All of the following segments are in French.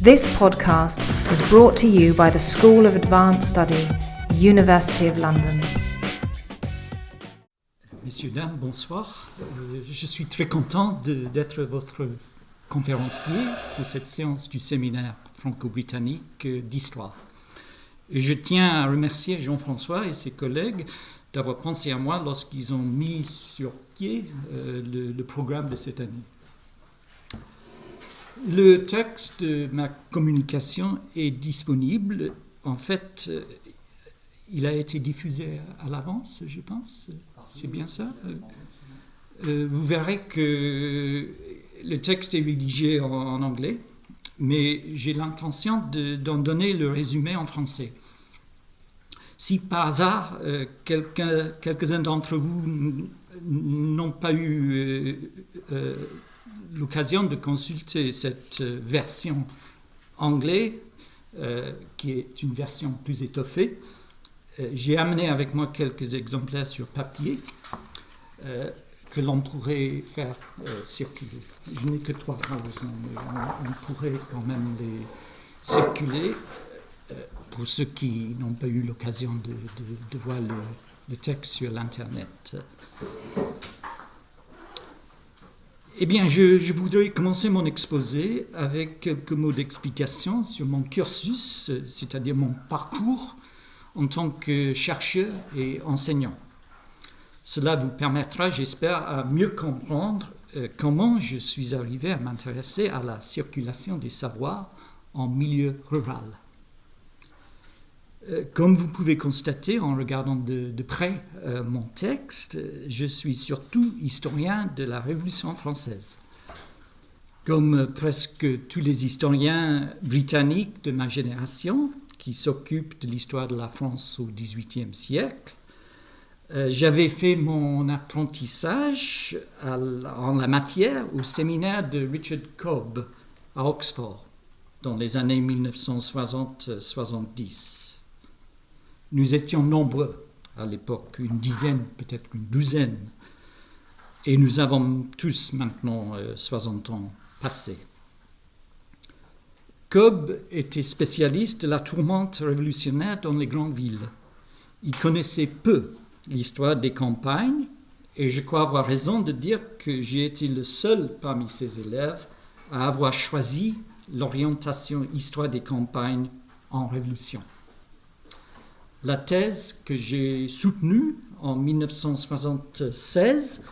This podcast is brought to you by the School of Advanced Study, University of London. Messieurs, dames, bonsoir. Je suis très content d'être votre conférencier pour cette séance du séminaire franco-britannique d'histoire. Et je tiens à remercier Jean-François et ses collègues d'avoir pensé à moi lorsqu'ils ont mis sur pied le programme de cette année. Le texte de ma communication est disponible. En fait, il a été diffusé à l'avance, je pense. C'est bien ça? Vous verrez que le texte est rédigé en anglais, mais j'ai l'intention d'en donner le résumé en français. Si par hasard, quelques-uns d'entre vous n'ont pas eu l'occasion de consulter cette version anglaise, qui est une version plus étoffée, j'ai amené avec moi quelques exemplaires sur papier que l'on pourrait faire circuler. Je n'ai que 3 malheureusement, mais on pourrait quand même les circuler pour ceux qui n'ont pas eu l'occasion de voir le texte sur l'Internet. Eh bien, je voudrais commencer mon exposé avec quelques mots d'explication sur mon cursus, c'est-à-dire mon parcours en tant que chercheur et enseignant. Cela vous permettra, j'espère, à mieux comprendre comment je suis arrivé à m'intéresser à la circulation des savoirs en milieu rural. Comme vous pouvez constater en regardant de près mon texte, je suis surtout historien de la Révolution française. Comme presque tous les historiens britanniques de ma génération qui s'occupent de l'histoire de la France au XVIIIe siècle, j'avais fait mon apprentissage en la matière au séminaire de Richard Cobb à Oxford dans les années 1960-70. Nous étions nombreux à l'époque, une dizaine, peut-être une douzaine, et nous avons tous maintenant 60 ans passés. Cobb était spécialiste de la tourmente révolutionnaire dans les grandes villes. Il connaissait peu l'histoire des campagnes, et je crois avoir raison de dire que j'ai été le seul parmi ses élèves à avoir choisi l'orientation histoire des campagnes en révolution. La thèse que j'ai soutenue en 1976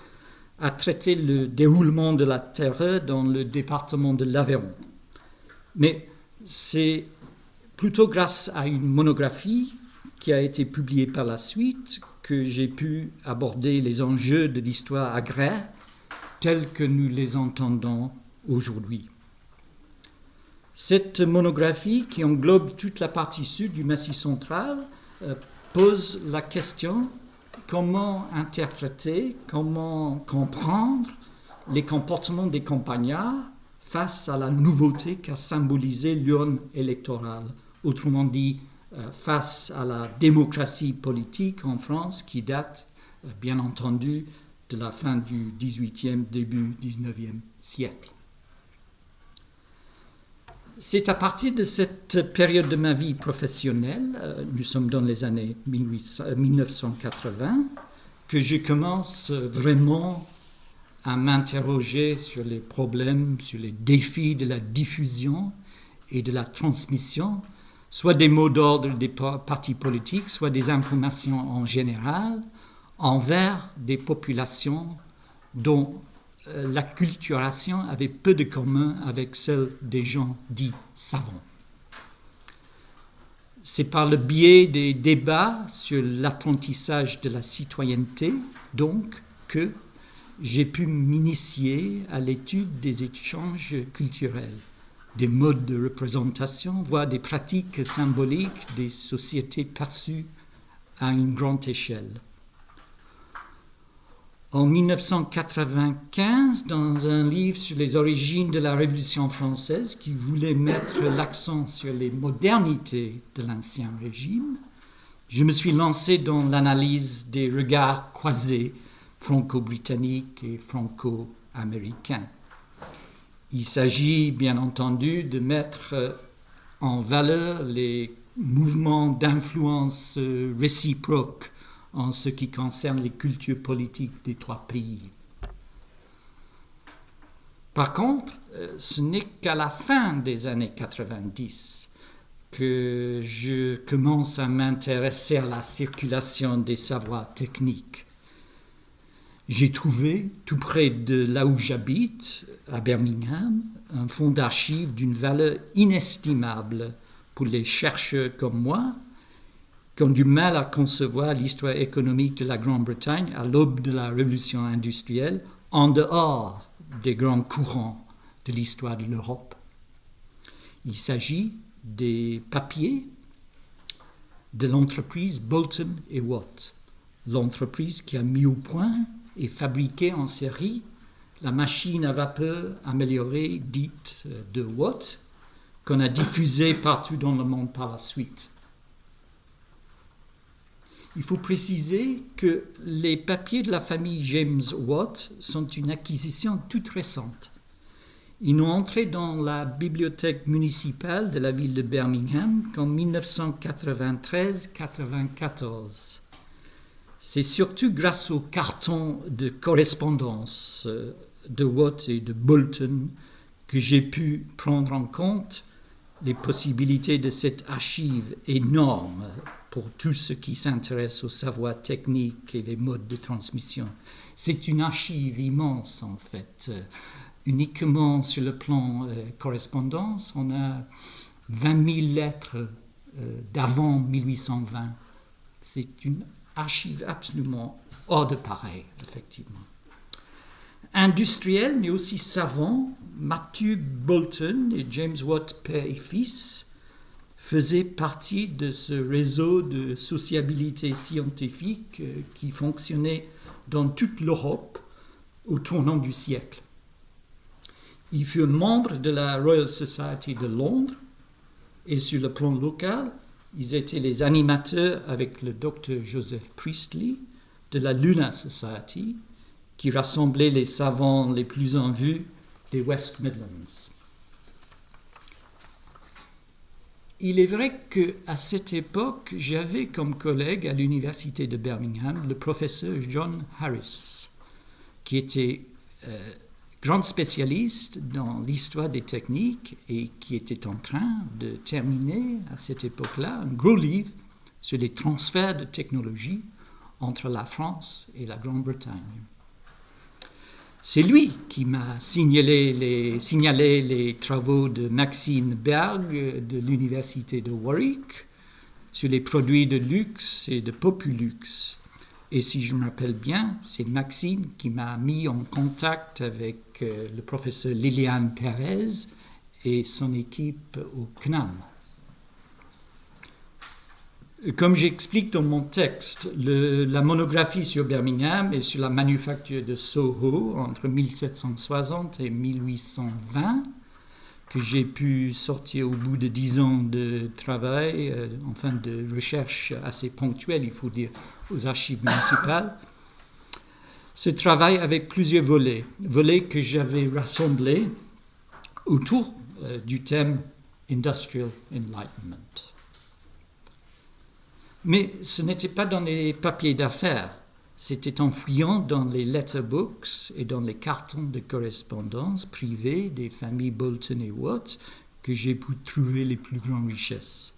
a traité le déroulement de la terreur dans le département de l'Aveyron. Mais c'est plutôt grâce à une monographie qui a été publiée par la suite que j'ai pu aborder les enjeux de l'histoire agraire tels que nous les entendons aujourd'hui. Cette monographie, qui englobe toute la partie sud du Massif central, pose la question comment interpréter, comment comprendre les comportements des campagnards face à la nouveauté qu'a symbolisée l'urne électorale, autrement dit face à la démocratie politique en France qui date bien entendu de la fin du XVIIIe, début XIXe siècle. C'est à partir de cette période de ma vie professionnelle, nous sommes dans les années 1980, que je commence vraiment à m'interroger sur les problèmes, sur les défis de la diffusion et de la transmission, soit des mots d'ordre des partis politiques, soit des informations en général, envers des populations dont l'acculturation avait peu de commun avec celle des gens dits savants. C'est par le biais des débats sur l'apprentissage de la citoyenneté, donc, que j'ai pu m'initier à l'étude des échanges culturels, des modes de représentation, voire des pratiques symboliques des sociétés perçues à une grande échelle. En 1995, dans un livre sur les origines de la Révolution française qui voulait mettre l'accent sur les modernités de l'Ancien Régime, je me suis lancé dans l'analyse des regards croisés franco-britanniques et franco-américains. Il s'agit bien entendu de mettre en valeur les mouvements d'influence réciproque en ce qui concerne les cultures politiques des trois pays. Par contre, ce n'est qu'à la fin des années 90 que je commence à m'intéresser à la circulation des savoirs techniques. J'ai trouvé, tout près de là où j'habite, à Birmingham, un fonds d'archives d'une valeur inestimable pour les chercheurs comme moi, qui ont du mal à concevoir l'histoire économique de la Grande-Bretagne à l'aube de la révolution industrielle, en dehors des grands courants de l'histoire de l'Europe. Il s'agit des papiers de l'entreprise Boulton et Watt, l'entreprise qui a mis au point et fabriqué en série la machine à vapeur améliorée dite de Watt, qu'on a diffusée partout dans le monde par la suite. Il faut préciser que les papiers de la famille James Watt sont une acquisition toute récente. Ils n'ont entré dans la bibliothèque municipale de la ville de Birmingham qu'en 1993-94. C'est surtout grâce aux cartons de correspondance de Watt et de Boulton que j'ai pu prendre en compte les possibilités de cette archive énorme pour tous ceux qui s'intéressent au savoir technique et les modes de transmission. C'est une archive immense en fait. Uniquement sur le plan correspondance, on a 20 000 lettres d'avant 1820. C'est une archive absolument hors de pareil, effectivement. Industriel, mais aussi savant, Matthew Boulton et James Watt, père et fils, faisaient partie de ce réseau de sociabilité scientifique qui fonctionnait dans toute l'Europe au tournant du siècle. Ils furent membres de la Royal Society de Londres et sur le plan local, ils étaient les animateurs avec le docteur Joseph Priestley de la Lunar Society qui rassemblait les savants les plus en vue des West Midlands. Il est vrai qu'à cette époque, j'avais comme collègue à l'université de Birmingham le professeur John Harris, qui était grand spécialiste dans l'histoire des techniques et qui était en train de terminer à cette époque-là un gros livre sur les transferts de technologie entre la France et la Grande-Bretagne. C'est lui qui m'a signalé les travaux de Maxime Berg de l'université de Warwick sur les produits de luxe et de Populux. Et si je me rappelle bien, c'est Maxime qui m'a mis en contact avec le professeur Liliane Pérez et son équipe au CNAM. Comme j'explique dans mon texte, la monographie sur Birmingham et sur la manufacture de Soho entre 1760 et 1820, que j'ai pu sortir au bout de 10 ans de travail, de recherche assez ponctuelle, il faut dire, aux archives municipales. Ce travail avec plusieurs volets que j'avais rassemblés autour du thème Industrial Enlightenment. Mais ce n'était pas dans les papiers d'affaires, c'était en fouillant dans les letterbooks et dans les cartons de correspondance privée des familles Boulton et Watt que j'ai pu trouver les plus grandes richesses,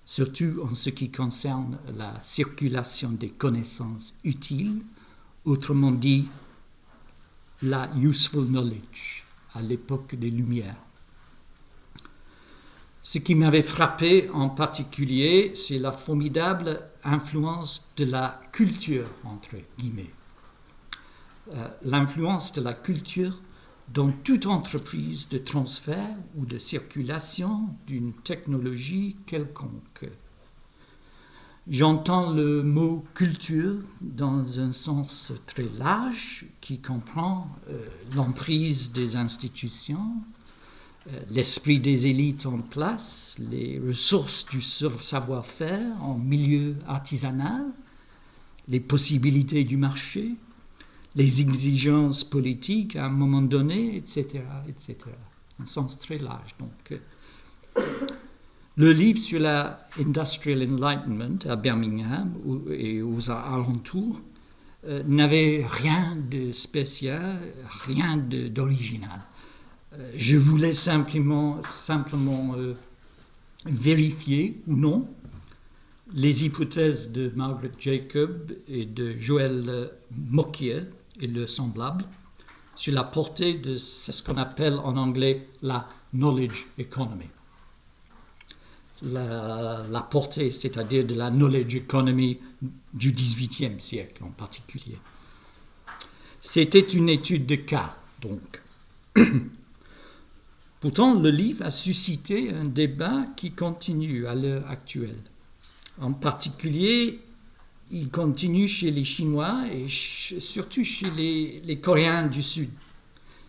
surtout en ce qui concerne la circulation des connaissances utiles, autrement dit, la useful knowledge à l'époque des Lumières. Ce qui m'avait frappé en particulier, c'est la formidable influence de la culture, entre guillemets. L'influence de la culture dans toute entreprise de transfert ou de circulation d'une technologie quelconque. J'entends le mot culture dans un sens très large qui comprend l'emprise des institutions, l'esprit des élites en place, les ressources du savoir-faire en milieu artisanal, les possibilités du marché, les exigences politiques à un moment donné, etc., etc. Un sens très large. Donc, le livre sur la Industrial Enlightenment à Birmingham et aux alentours n'avait rien de spécial, rien d'original. Je voulais simplement vérifier ou non les hypothèses de Margaret Jacob et de Joël Mokyr et le semblable sur la portée de ce qu'on appelle en anglais la knowledge economy. La portée, c'est-à-dire de la knowledge economy du XVIIIe siècle en particulier. C'était une étude de cas, donc. Pourtant, le livre a suscité un débat qui continue à l'heure actuelle. En particulier, il continue chez les Chinois et surtout chez les Coréens du Sud,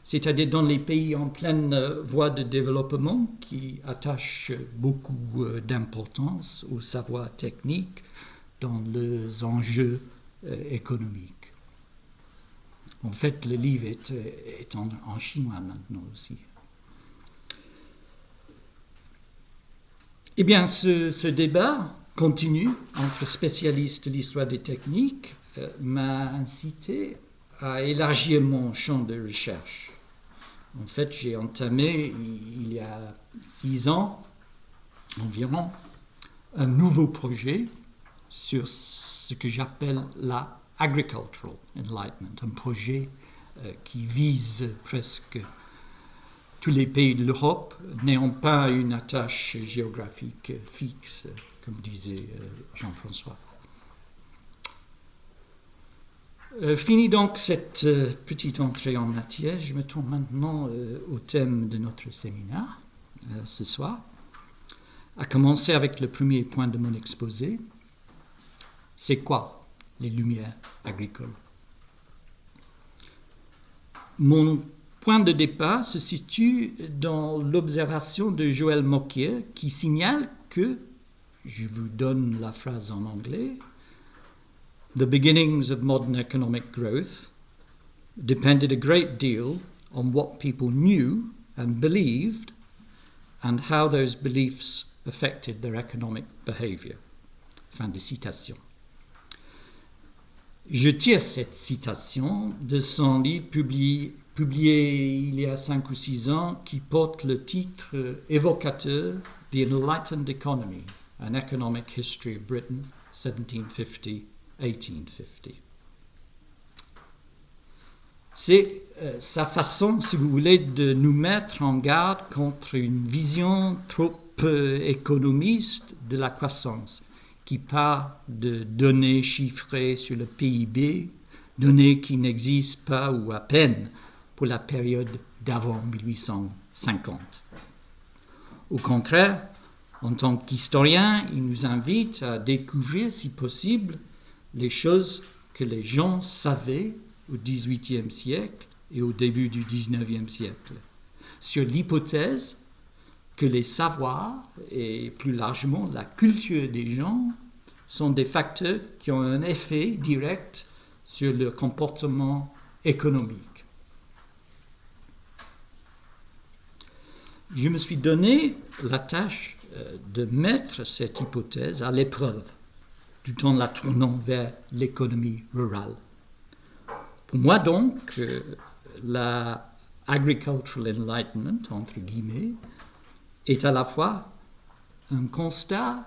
c'est-à-dire dans les pays en pleine voie de développement qui attachent beaucoup d'importance au savoir technique dans les enjeux économiques. En fait, le livre est en chinois maintenant aussi. Eh bien, ce débat continu entre spécialistes de l'histoire des techniques m'a incité à élargir mon champ de recherche. En fait, j'ai entamé, il y a 6 ans environ, un nouveau projet sur ce que j'appelle la Agricultural Enlightenment, un projet qui vise presque tous les pays de l'Europe, n'ayant pas une attache géographique fixe, comme disait Jean-François. Fini donc cette petite entrée en matière, je me tourne maintenant au thème de notre séminaire ce soir, à commencer avec le premier point de mon exposé. C'est quoi les Lumières agricoles? Mon point de départ se situe dans l'observation de Joël Mokyr qui signale que, je vous donne la phrase en anglais, "The beginnings of modern economic growth depended a great deal on what people knew and believed and how those beliefs affected their economic behavior." Fin de citation. Je tire cette citation de son livre publié il y a 5 ou 6 ans qui porte le titre évocateur The Enlightened Economy, An Economic History of Britain, 1750-1850. C'est sa façon, si vous voulez, de nous mettre en garde contre une vision trop économiste de la croissance, qui part de données chiffrées sur le PIB, données qui n'existent pas ou à peine pour la période d'avant 1850. Au contraire, en tant qu'historien, il nous invite à découvrir, si possible, les choses que les gens savaient au XVIIIe siècle et au début du XIXe siècle, sur l'hypothèse que les savoirs et plus largement la culture des gens sont des facteurs qui ont un effet direct sur leur comportement économique. Je me suis donné la tâche de mettre cette hypothèse à l'épreuve, tout en la tournant vers l'économie rurale. Pour moi donc, la Agricultural Enlightenment, entre guillemets, est à la fois un constat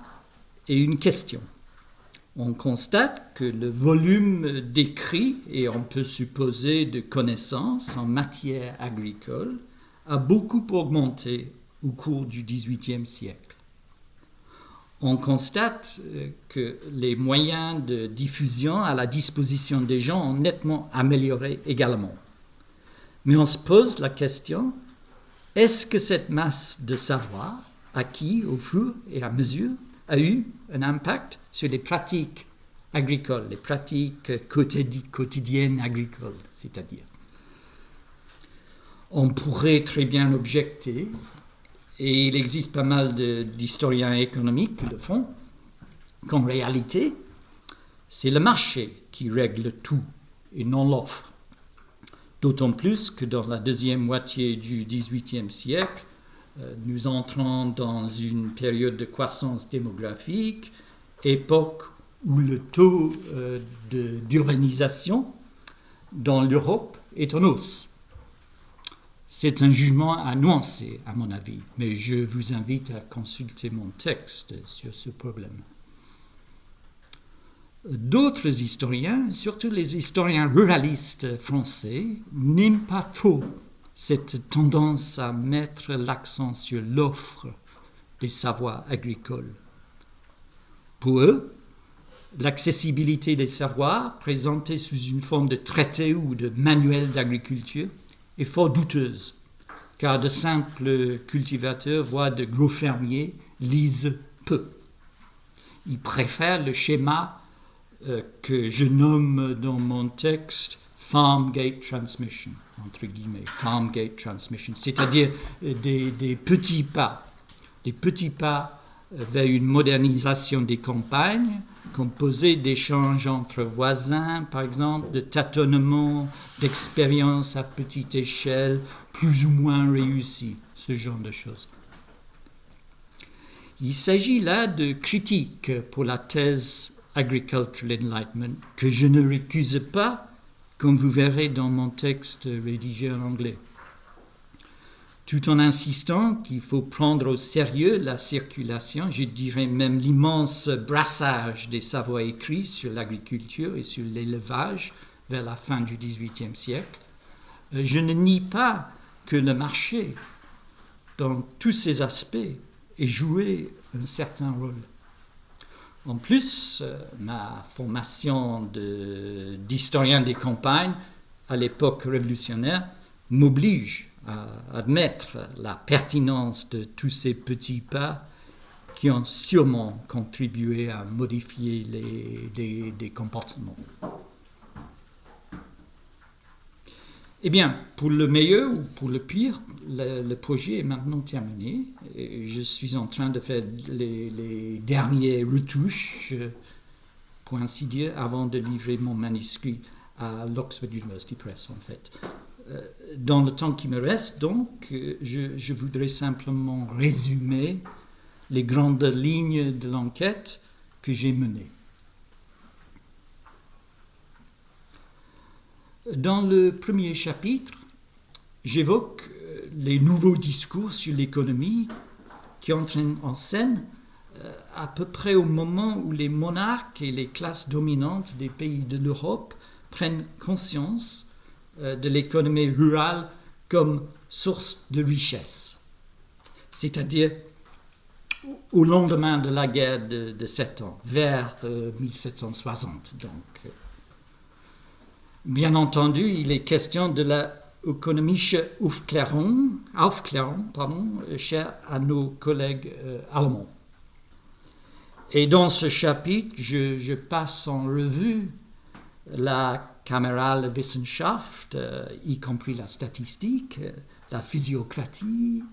et une question. On constate que le volume d'écrits, et on peut supposer de connaissances en matière agricole, a beaucoup augmenté au cours du XVIIIe siècle. On constate que les moyens de diffusion à la disposition des gens ont nettement amélioré également. Mais on se pose la question, est-ce que cette masse de savoir acquis au fur et à mesure a eu un impact sur les pratiques agricoles, les pratiques quotidiennes agricoles, c'est-à-dire? On pourrait très bien objecter, et il existe pas mal d'historiens économiques qui le font, qu'en réalité, c'est le marché qui règle tout et non l'offre. D'autant plus que dans la deuxième moitié du XVIIIe siècle, nous entrons dans une période de croissance démographique, époque où le taux d'urbanisation dans l'Europe est en hausse. C'est un jugement à nuancer, à mon avis, mais je vous invite à consulter mon texte sur ce problème. D'autres historiens, surtout les historiens ruralistes français, n'aiment pas trop cette tendance à mettre l'accent sur l'offre des savoirs agricoles. Pour eux, l'accessibilité des savoirs présentés sous une forme de traité ou de manuel d'agriculture est fort douteuse, car de simples cultivateurs, voire de gros fermiers, lisent peu. Ils préfèrent le schéma que je nomme dans mon texte Farm Gate Transmission, entre guillemets, Farm Gate Transmission, c'est-à-dire des petits pas vers une modernisation des campagnes, composée d'échanges entre voisins, par exemple, de tâtonnements, d'expériences à petite échelle, plus ou moins réussies, ce genre de choses. Il s'agit là de critiques pour la thèse Agricultural Enlightenment, que je ne récuse pas, comme vous verrez dans mon texte rédigé en anglais. Tout en insistant qu'il faut prendre au sérieux la circulation, je dirais même l'immense brassage des savoirs écrits sur l'agriculture et sur l'élevage vers la fin du XVIIIe siècle, je ne nie pas que le marché, dans tous ses aspects, ait joué un certain rôle. En plus, ma formation d'historien des campagnes à l'époque révolutionnaire m'oblige à admettre la pertinence de tous ces petits pas qui ont sûrement contribué à modifier des comportements. Eh bien, pour le meilleur ou pour le pire, le projet est maintenant terminé. Et je suis en train de faire les dernières retouches, pour ainsi dire, avant de livrer mon manuscrit à l'Oxford University Press, en fait. Dans le temps qui me reste, donc, je voudrais simplement résumer les grandes lignes de l'enquête que j'ai menée. Dans le premier chapitre, j'évoque les nouveaux discours sur l'économie qui entrent en scène à peu près au moment où les monarques et les classes dominantes des pays de l'Europe prennent conscience de l'économie rurale comme source de richesse, c'est-à-dire au lendemain de la guerre de 7 ans, vers 1760 donc. Bien entendu, il est question de la ökonomische Aufklärung, chère à nos collègues allemands. Et dans ce chapitre, je passe en revue la kamerale Wissenschaft, y compris la statistique, la physiocratie,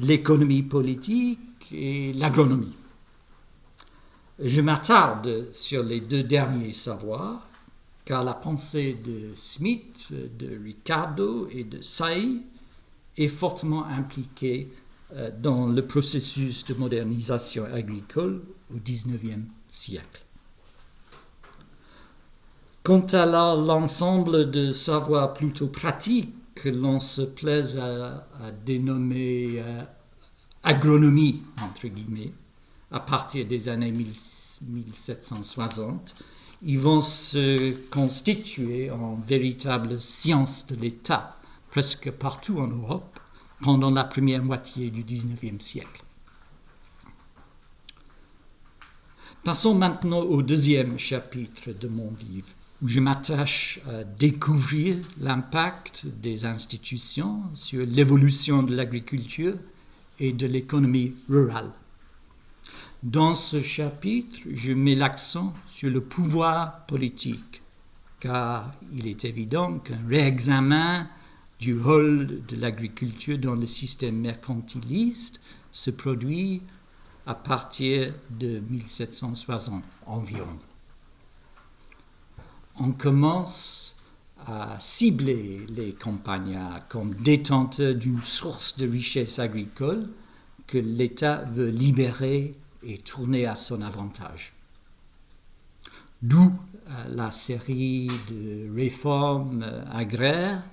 l'économie politique et l'agronomie. Je m'attarde sur les deux derniers savoirs, car la pensée de Smith, de Ricardo et de Say est fortement impliquée dans le processus de modernisation agricole au XIXe siècle. Quant à l'ensemble de savoirs plutôt pratiques que l'on se plaise à dénommer agronomie, entre guillemets, à partir des années 1760, ils vont se constituer en véritables sciences de l'État, presque partout en Europe, pendant la première moitié du XIXe siècle. Passons maintenant au deuxième chapitre de mon livre, où je m'attache à découvrir l'impact des institutions sur l'évolution de l'agriculture et de l'économie rurale. Dans ce chapitre, je mets l'accent sur le pouvoir politique, car il est évident qu'un réexamen du rôle de l'agriculture dans le système mercantiliste se produit à partir de 1760 environ. On commence a ciblé les campagnards comme détenteurs d'une source de richesse agricole que l'État veut libérer et tourner à son avantage. D'où la série de réformes agraires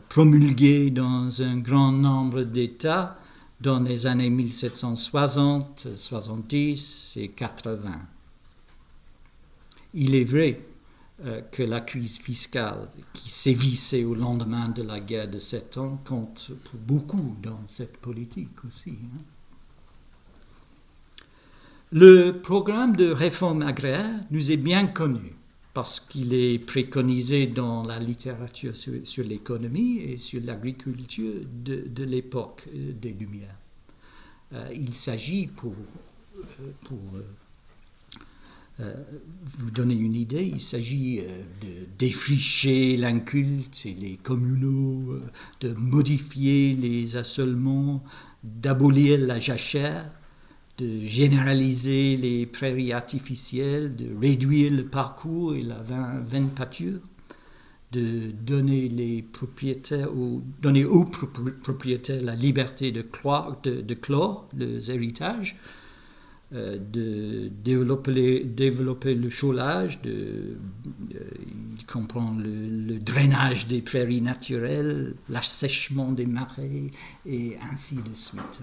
promulguées dans un grand nombre d'États dans les années 1760, 70 et 80. Il est vrai que la crise fiscale qui sévissait au lendemain de la guerre de 7 ans compte pour beaucoup dans cette politique aussi. Le programme de réforme agraire nous est bien connu parce qu'il est préconisé dans la littérature sur l'économie et sur l'agriculture de l'époque des Lumières. Il s'agit, pour vous donner une idée, il s'agit de défricher l'inculte et les communaux, de modifier les assolements, d'abolir la jachère, de généraliser les prairies artificielles, de réduire le parcours et la vaine pâture, de donner aux propriétaires la liberté de clore les héritages, de développer le chaulage, il comprend le drainage des prairies naturelles, l'assèchement des marais et ainsi de suite.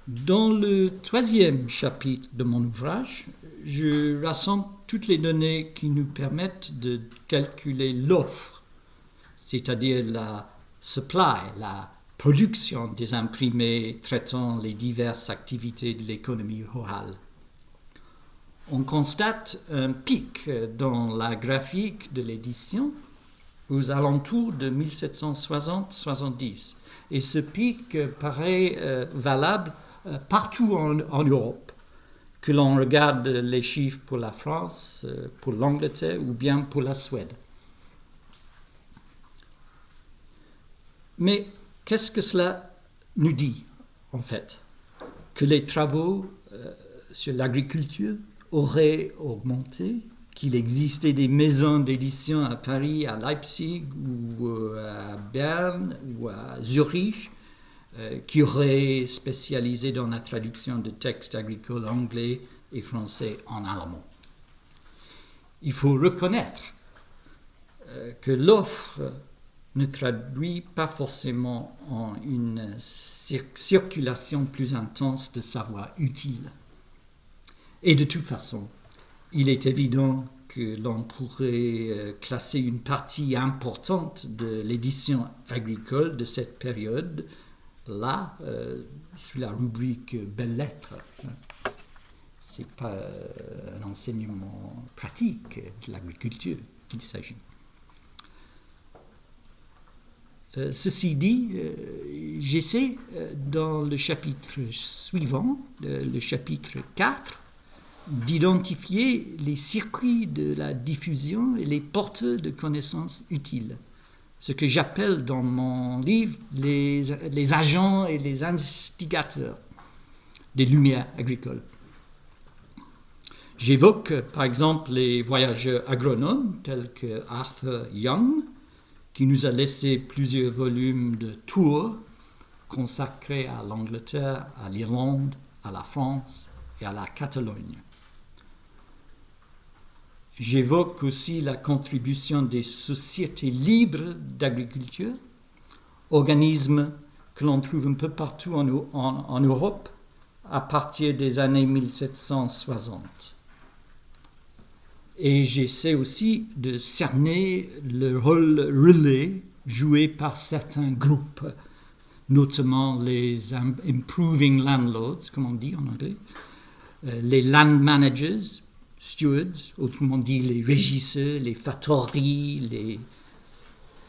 Dans le 3e chapitre de mon ouvrage, je rassemble toutes les données qui nous permettent de calculer l'offre, c'est-à-dire la supply, la production des imprimés traitant les diverses activités de l'économie rurale. On constate un pic dans la graphique de l'édition aux alentours de 1760-70 et ce pic paraît valable partout en Europe, que l'on regarde les chiffres pour la France, pour l'Angleterre ou bien pour la Suède. Mais qu'est-ce que cela nous dit, en fait? Que les travaux sur l'agriculture auraient augmenté, qu'il existait des maisons d'édition à Paris, à Leipzig ou à Berne ou à Zurich qui auraient spécialisé dans la traduction de textes agricoles anglais et français en allemand. Il faut reconnaître que l'offre ne traduit pas forcément en une circulation plus intense de savoir utile. Et de toute façon, il est évident que l'on pourrait classer une partie importante de l'édition agricole de cette période là, sous la rubrique belles lettres. Ce n'est pas un enseignement pratique de l'agriculture qu'il s'agit. Ceci dit, j'essaie dans le chapitre suivant, le chapitre 4, d'identifier les circuits de la diffusion et les porteurs de connaissances utiles. Ce que j'appelle dans mon livre les agents et les instigateurs des Lumières agricoles. J'évoque par exemple les voyageurs agronomes tels que Arthur Young, qui nous a laissé plusieurs volumes de tours consacrés à l'Angleterre, à l'Irlande, à la France et à la Catalogne. J'évoque aussi la contribution des sociétés libres d'agriculture, organismes que l'on trouve un peu partout en Europe à partir des années 1760. Et j'essaie aussi de cerner le rôle relais joué par certains groupes, notamment les improving landlords, comme on dit en anglais, les land managers, stewards, autrement dit les régisseurs, les fattories,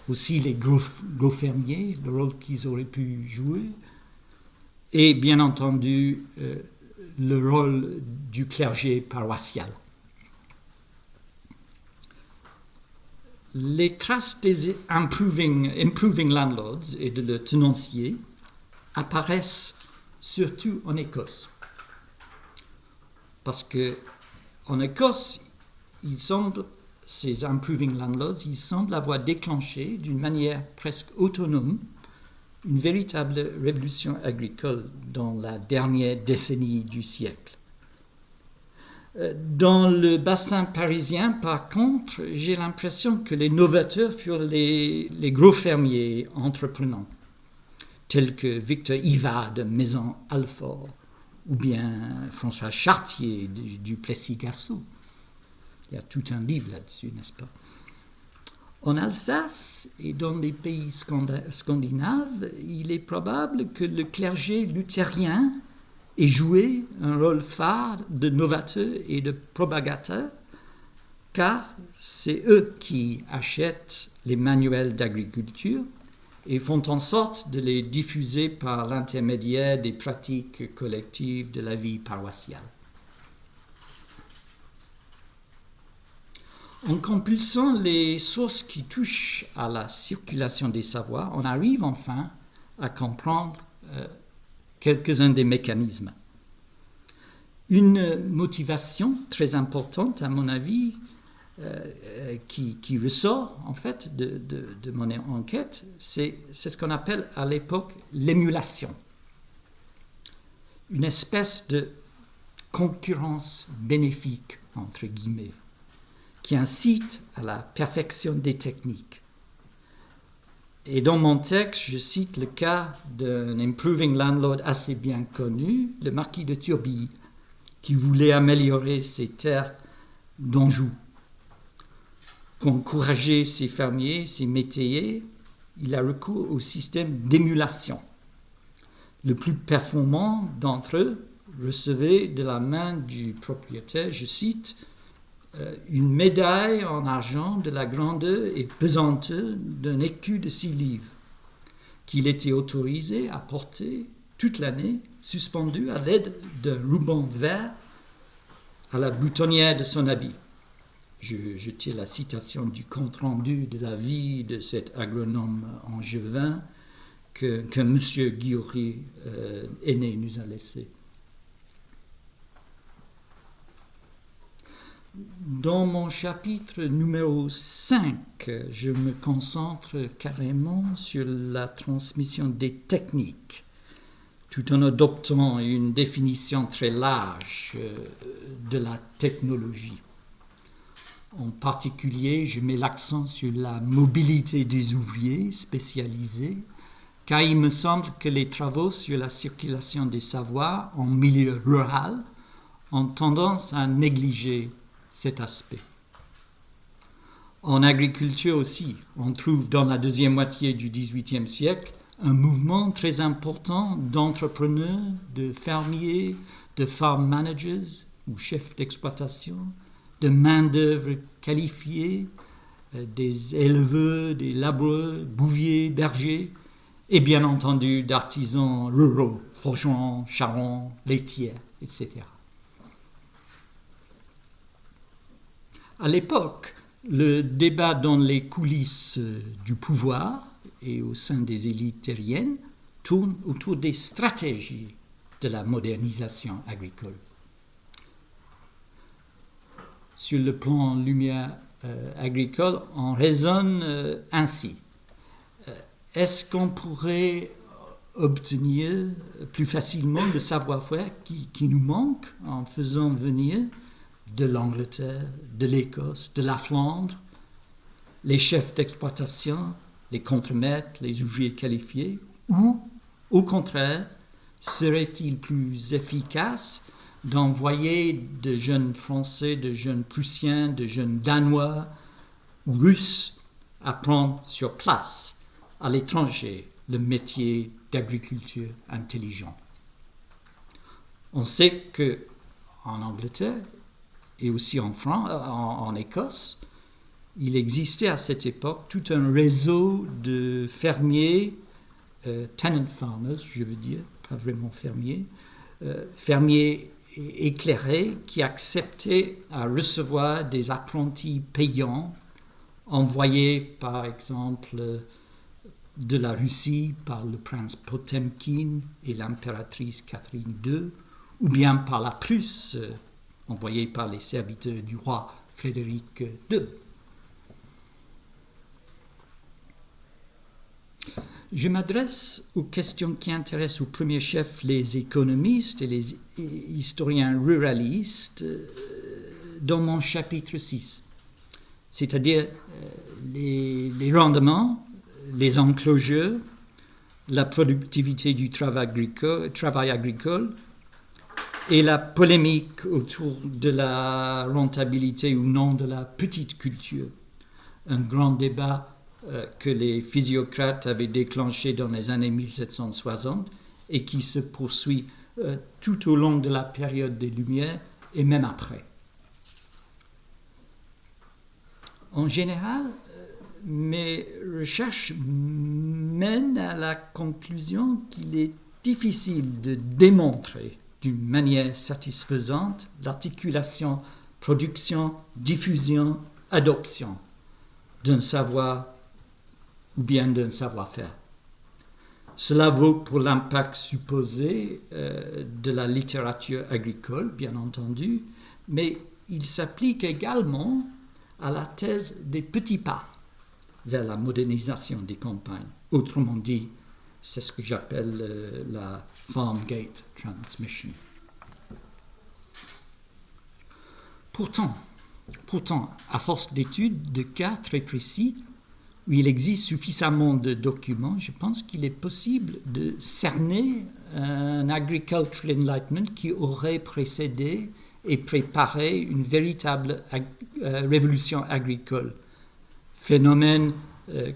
aussi les gros fermiers, le rôle qu'ils auraient pu jouer, et bien entendu le rôle du clergé paroissial. Les traces des improving landlords et de leurs tenanciers apparaissent surtout en Écosse, parce que En Écosse, ces improving landlords, ils semblent avoir déclenché d'une manière presque autonome une véritable révolution agricole dans la dernière décennie du siècle. Dans le bassin parisien, par contre, j'ai l'impression que les novateurs furent les gros fermiers entreprenants, tels que Victor Hiva de Maison-Alfort ou bien François Chartier du Plessis-Gassot. Il y a tout un livre là-dessus, n'est-ce pas? En Alsace et dans les pays scandinaves, il est probable que le clergé luthérien ait joué un rôle phare de novateur et de propagateur, car c'est eux qui achètent les manuels d'agriculture et font en sorte de les diffuser par l'intermédiaire des pratiques collectives de la vie paroissiale. En compulsant les sources qui touchent à la circulation des savoirs, on arrive enfin à comprendre quelques-uns des mécanismes. Une motivation très importante, à mon avis, qui ressort en fait de mon enquête, c'est ce qu'on appelle à l'époque l'émulation. Une espèce de concurrence bénéfique, entre guillemets, qui incite à la perfection des techniques. Et dans mon texte, je cite le cas d'un improving landlord assez bien connu, le marquis de Turbie, qui voulait améliorer ses terres d'Anjou. Pour encourager ses fermiers, ses métayers, il a recours au système d'émulation. Le plus performant d'entre eux recevait de la main du propriétaire, je cite, une médaille en argent de la grandeur et pesanteur d'un écu de 6 livres, qu'il était autorisé à porter toute l'année, suspendu à l'aide d'un ruban vert à la boutonnière de son habit. Je tire la citation du compte-rendu de la vie de cet agronome angevin que M. Guillory aîné nous a laissé. Dans mon chapitre numéro 5, je me concentre carrément sur la transmission des techniques, tout en adoptant une définition très large de la technologie. En particulier, je mets l'accent sur la mobilité des ouvriers spécialisés, car il me semble que les travaux sur la circulation des savoirs en milieu rural ont tendance à négliger cet aspect. En agriculture aussi, on trouve dans la deuxième moitié du XVIIIe siècle un mouvement très important d'entrepreneurs, de fermiers, de farm managers ou chefs d'exploitation, de main-d'œuvre qualifiée, des éleveurs, des laboureurs, bouviers, bergers, et bien entendu d'artisans ruraux, forgerons, charrons, laitiers, etc. À l'époque, le débat dans les coulisses du pouvoir et au sein des élites terriennes tourne autour des stratégies de la modernisation agricole. Sur le plan lumière agricole, on raisonne ainsi. Est-ce qu'on pourrait obtenir plus facilement le savoir-faire qui nous manque en faisant venir de l'Angleterre, de l'Écosse, de la Flandre, les chefs d'exploitation, les contremaîtres, les ouvriers qualifiés, ou, au contraire, serait-il plus efficace d'envoyer de jeunes Français, de jeunes Prussiens, de jeunes Danois ou Russes apprendre sur place, à l'étranger, le métier d'agriculture intelligent? On sait qu'en Angleterre, et aussi en Écosse, il existait à cette époque tout un réseau de fermiers, tenant farmers, je veux dire, pas vraiment fermiers, fermiers éclairés qui acceptaient à recevoir des apprentis payants envoyés par exemple de la Russie par le prince Potemkin et l'impératrice Catherine II, ou bien par la Prusse envoyés par les serviteurs du roi Frédéric II. Je m'adresse aux questions qui intéressent au premier chef les économistes et les historiens ruralistes dans mon chapitre 6, c'est-à-dire les rendements, les enclosures, la productivité du travail agricole et la polémique autour de la rentabilité ou non de la petite culture. Un grand débat que les physiocrates avaient déclenché dans les années 1760 et qui se poursuit tout au long de la période des Lumières et même après. En général, mes recherches mènent à la conclusion qu'il est difficile de démontrer d'une manière satisfaisante l'articulation, production, diffusion, adoption d'un savoir ou bien d'un savoir-faire. Cela vaut pour l'impact supposé de la littérature agricole, bien entendu, mais il s'applique également à la thèse des petits pas vers la modernisation des campagnes. Autrement dit, c'est ce que j'appelle la Farm Gate Transmission. Pourtant, à force d'études de cas très précis, où il existe suffisamment de documents, je pense qu'il est possible de cerner un agricultural enlightenment qui aurait précédé et préparé une véritable révolution agricole. Phénomène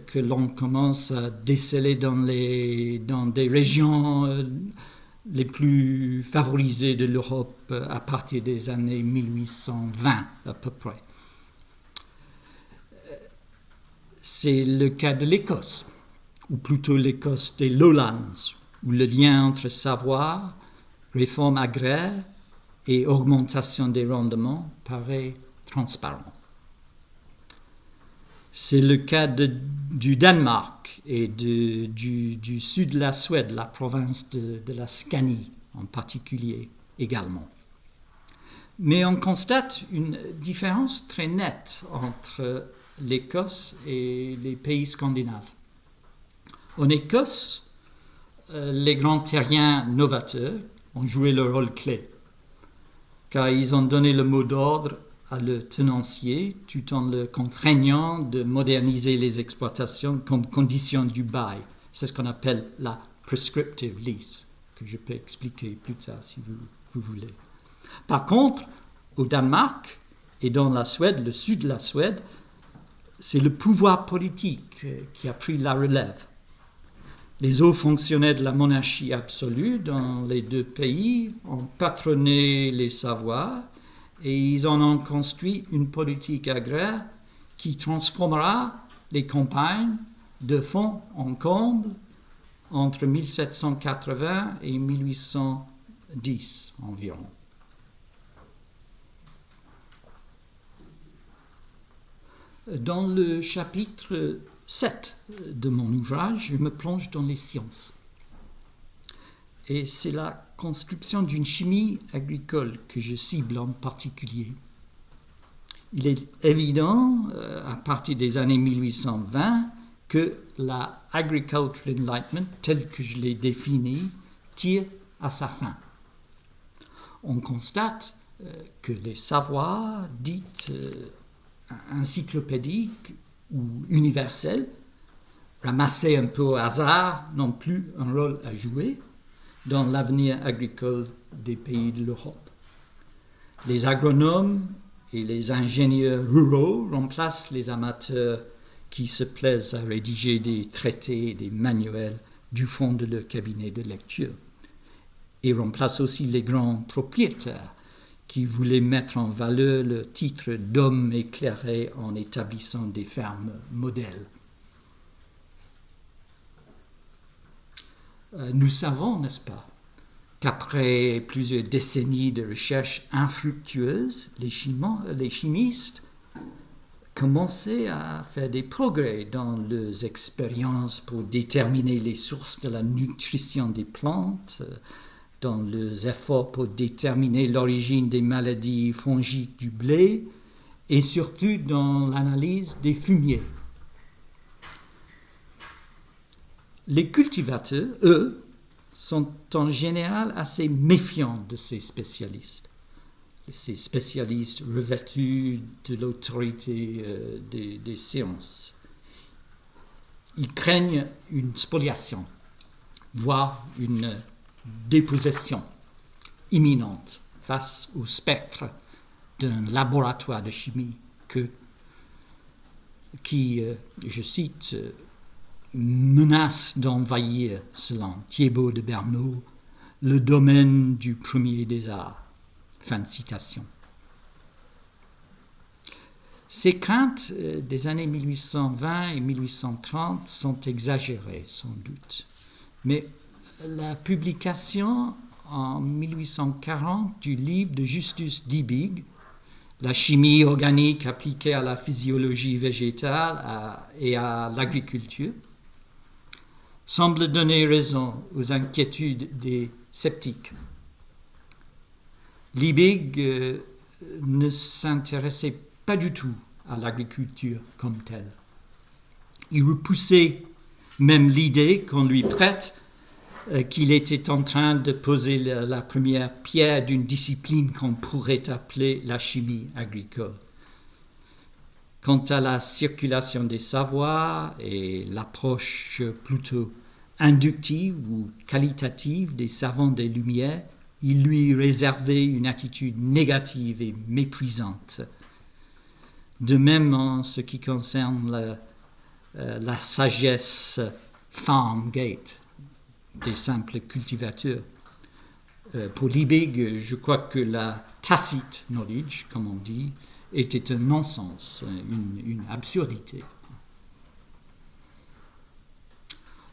que l'on commence à déceler dans des régions les plus favorisées de l'Europe à partir des années 1820 à peu près. C'est le cas de l'Écosse, ou plutôt l'Écosse des Lowlands, où le lien entre savoir, réforme agraire et augmentation des rendements paraît transparent. C'est le cas du Danemark et du sud de la Suède, la province de la Scanie en particulier également. Mais on constate une différence très nette entre l'Écosse et les pays scandinaves. En Écosse, les grands terriens novateurs ont joué le rôle clé, car ils ont donné le mot d'ordre à le tenancier tout en le contraignant de moderniser les exploitations comme condition du bail. C'est ce qu'on appelle la prescriptive lease, que je peux expliquer plus tard si vous voulez. Par contre, au Danemark et dans la Suède, le sud de la Suède, c'est le pouvoir politique qui a pris la relève. Les hauts fonctionnaires de la monarchie absolue dans les deux pays ont patronné les savoirs et ils en ont construit une politique agraire qui transformera les campagnes de fond en comble entre 1780 et 1810 environ. Dans le chapitre 7 de mon ouvrage, je me plonge dans les sciences. Et c'est la construction d'une chimie agricole que je cible en particulier. Il est évident, à partir des années 1820, que la Agricultural Enlightenment, telle que je l'ai définie, tire à sa fin. On constate que les savoirs dits encyclopédiques ou universels, ramassés un peu au hasard, n'ont plus un rôle à jouer dans l'avenir agricole des pays de l'Europe. Les agronomes et les ingénieurs ruraux remplacent les amateurs qui se plaisent à rédiger des traités et des manuels du fond de leur cabinet de lecture. Et remplacent aussi les grands propriétaires qui voulaient mettre en valeur le titre d'homme éclairé en établissant des fermes modèles. Nous savons, n'est-ce pas, qu'après plusieurs décennies de recherches infructueuses, les chimistes commençaient à faire des progrès dans leurs expériences pour déterminer les sources de la nutrition des plantes, dans les efforts pour déterminer l'origine des maladies fongiques du blé et surtout dans l'analyse des fumiers. Les cultivateurs, eux, sont en général assez méfiants de ces spécialistes revêtus de l'autorité des sciences. Ils craignent une spoliation, voire une dépossession imminente face au spectre d'un laboratoire de chimie qui, je cite, menace d'envahir, selon Thiebaut de Bernot, le domaine du premier des arts. Fin de citation. Ces craintes des années 1820 et 1830 sont exagérées, sans doute. Mais la publication en 1840 du livre de Justus Liebig, La chimie organique appliquée à la physiologie végétale et à l'agriculture, semble donner raison aux inquiétudes des sceptiques. Liebig ne s'intéressait pas du tout à l'agriculture comme telle. Il repoussait même l'idée qu'on lui prête qu'il était en train de poser la première pierre d'une discipline qu'on pourrait appeler la chimie agricole. Quant à la circulation des savoirs et l'approche plutôt inductive ou qualitative des savants des Lumières, il lui réservait une attitude négative et méprisante. De même en ce qui concerne la sagesse farm gate des simples cultivateurs. Pour Liebig, je crois que la tacite knowledge, comme on dit, était un non-sens, une absurdité.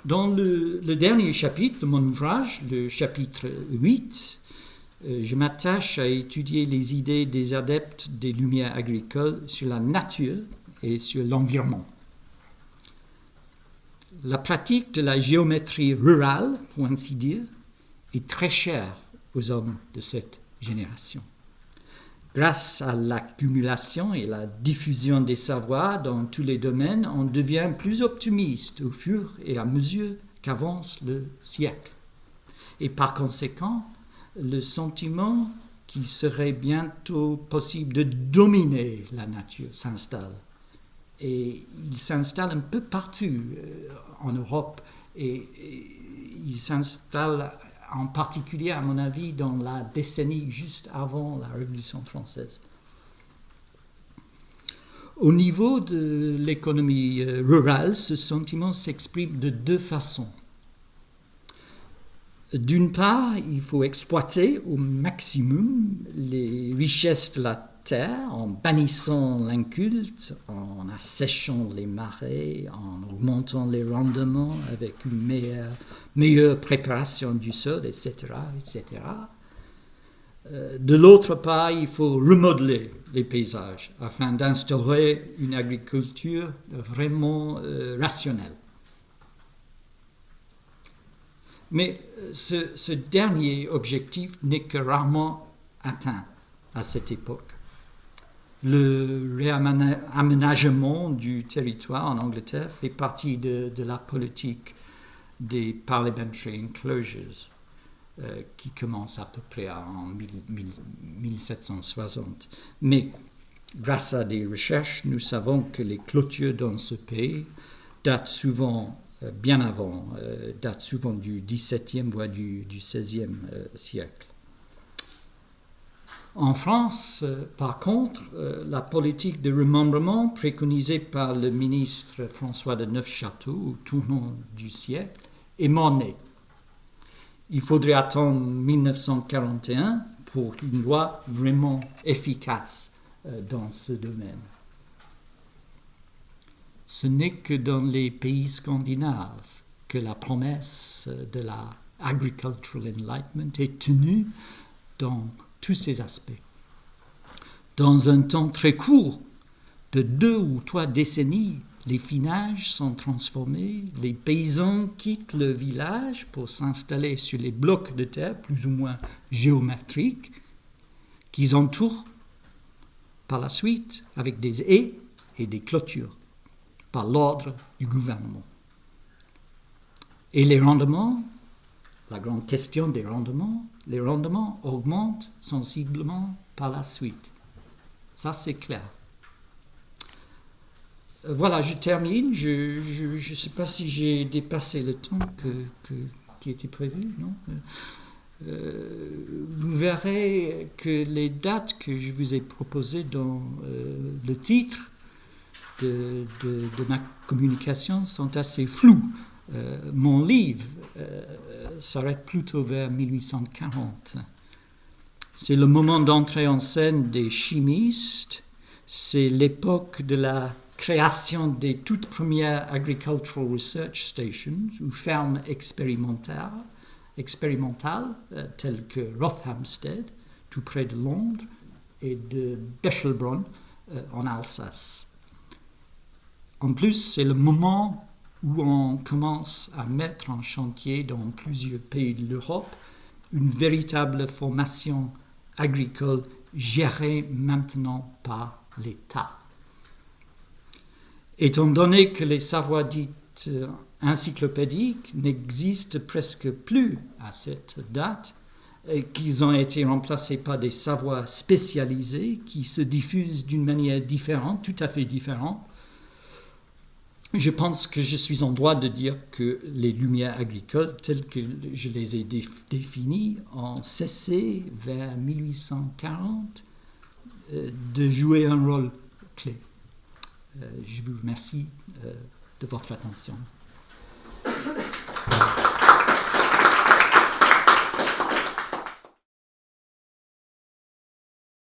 Dans le dernier chapitre de mon ouvrage, le chapitre 8, je m'attache à étudier les idées des adeptes des Lumières agricoles sur la nature et sur l'environnement. La pratique de la géométrie rurale, pour ainsi dire, est très chère aux hommes de cette génération. Grâce à l'accumulation et la diffusion des savoirs dans tous les domaines, on devient plus optimiste au fur et à mesure qu'avance le siècle. Et par conséquent, le sentiment qu'il serait bientôt possible de dominer la nature s'installe. Et il s'installe un peu partout en Europe et il s'installe en particulier, à mon avis, dans la décennie juste avant la Révolution française. Au niveau de l'économie rurale, ce sentiment s'exprime de deux façons. D'une part, il faut exploiter au maximum les richesses de la terre en bannissant l'inculte, en asséchant les marais, en augmentant les rendements avec une meilleure préparation du sol, etc., etc. De l'autre part, il faut remodeler les paysages afin d'instaurer une agriculture vraiment rationnelle. Mais ce dernier objectif n'est que rarement atteint à cette époque. Le réaménagement du territoire en Angleterre fait partie de la politique des parliamentary enclosures qui commence à peu près en 1760. Mais grâce à des recherches, nous savons que les clôtures dans ce pays datent souvent bien avant, datent souvent du XVIIe voire du XVIe siècle. En France, par contre, la politique de remembrement préconisée par le ministre François de Neufchâteau au tournant du siècle est mort-née. Il faudrait attendre 1941 pour une loi vraiment efficace dans ce domaine. Ce n'est que dans les pays scandinaves que la promesse de la Agricultural Enlightenment est tenue dans tous ces aspects. Dans un temps très court, de 2 ou 3 décennies, les finages sont transformés, les paysans quittent le village pour s'installer sur les blocs de terre plus ou moins géométriques qu'ils entourent par la suite avec des haies et des clôtures par l'ordre du gouvernement. Et les rendements, la grande question des rendements, les rendements augmentent sensiblement par la suite. Ça, c'est clair. Voilà, je termine. Je ne sais pas si j'ai dépassé le temps qui était prévu, non ? Vous verrez que les dates que je vous ai proposées dans le titre de ma communication sont assez floues. Mon livre s'arrête plutôt vers 1840. C'est le moment d'entrée en scène des chimistes, c'est l'époque de la création des toutes premières Agricultural Research Stations, ou fermes expérimentales telles que Rothamsted, tout près de Londres, et de Bechelbronn, en Alsace. En plus, c'est le moment où on commence à mettre en chantier dans plusieurs pays de l'Europe une véritable formation agricole gérée maintenant par l'État. Étant donné que les savoirs dits encyclopédiques n'existent presque plus à cette date, et qu'ils ont été remplacés par des savoirs spécialisés qui se diffusent d'une manière différente, tout à fait différente, je pense que je suis en droit de dire que les lumières agricoles, telles que je les ai définies, ont cessé vers 1840 de jouer un rôle clé. Je vous remercie de votre attention.